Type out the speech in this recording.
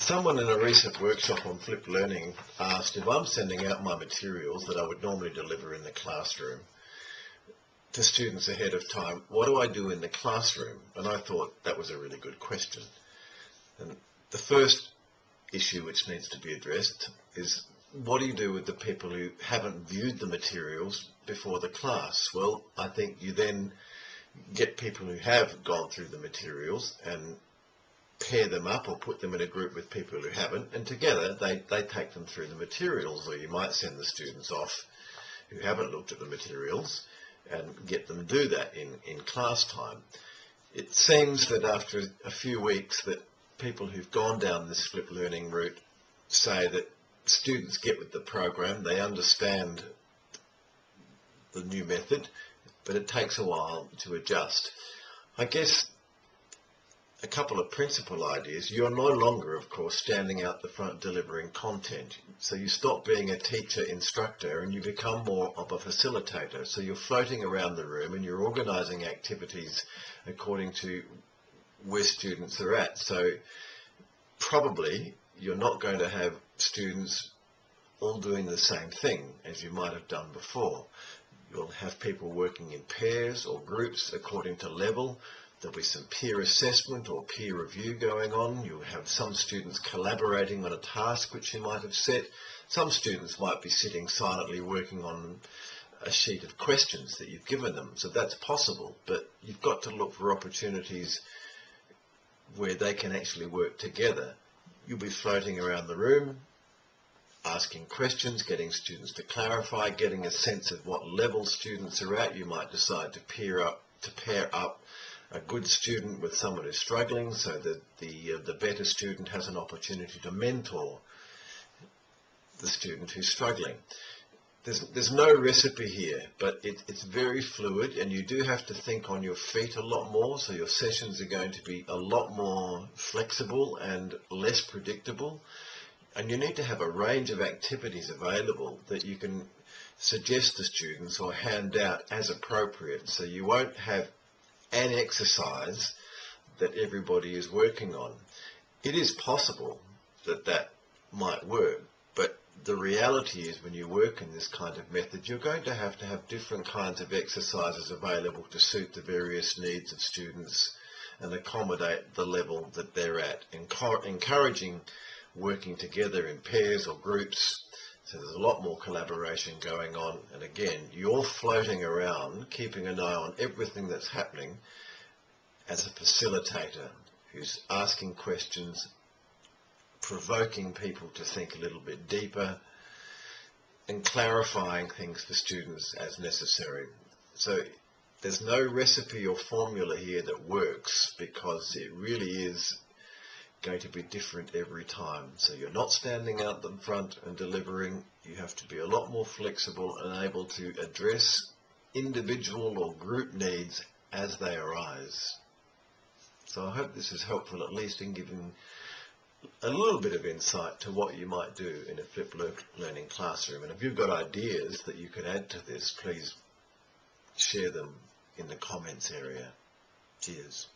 Someone in a recent workshop on flipped learning asked if I'm sending out my materials that I would normally deliver in the classroom to students ahead of time, what do I do in the classroom? And I thought that was a really good question. And the first issue which needs to be addressed is, what do you do with the people who haven't viewed the materials before the class? Well, I think you then get people who have gone through the materials and pair them up or put them in a group with people who haven't, and together they take them through the materials. Or you might send the students off who haven't looked at the materials and get them do that in class time. It seems that after a few weeks that people who've gone down this flipped learning route say that students get with the program, they understand the new method, but it takes a while to adjust. I guess a couple of principal ideas. You're no longer, of course, standing out the front delivering content. So you stop being a teacher instructor and you become more of a facilitator. So you're floating around the room and you're organising activities according to where students are at. So probably you're not going to have students all doing the same thing as you might have done before. You'll have people working in pairs or groups according to level. There'll be some peer assessment or peer review going on. You'll have some students collaborating on a task which you might have set. Some students might be sitting silently working on a sheet of questions that you've given them. So that's possible, but you've got to look for opportunities where they can actually work together. You'll be floating around the room, asking questions, getting students to clarify, getting a sense of what level students are at. You might decide to pair up a good student with someone who's struggling, so that the better student has an opportunity to mentor the student who's struggling. There's no recipe here, but it's very fluid, and you do have to think on your feet a lot more, so your sessions are going to be a lot more flexible and less predictable. And you need to have a range of activities available that you can suggest to students or hand out as appropriate, so you won't have an exercise that everybody is working on. It is possible that that might work, but the reality is when you work in this kind of method, you're going to have different kinds of exercises available to suit the various needs of students and accommodate the level that they're at, encouraging working together in pairs or groups. So there's a lot more collaboration going on, and again, you're floating around keeping an eye on everything that's happening as a facilitator who's asking questions, provoking people to think a little bit deeper, and clarifying things for students as necessary. So there's no recipe or formula here that works, because it really is going to be different every time. So you're not standing out in front and delivering. You have to be a lot more flexible and able to address individual or group needs as they arise. So I hope this is helpful, at least in giving a little bit of insight to what you might do in a flipped learning classroom. And if you've got ideas that you could add to this, please share them in the comments area. Cheers.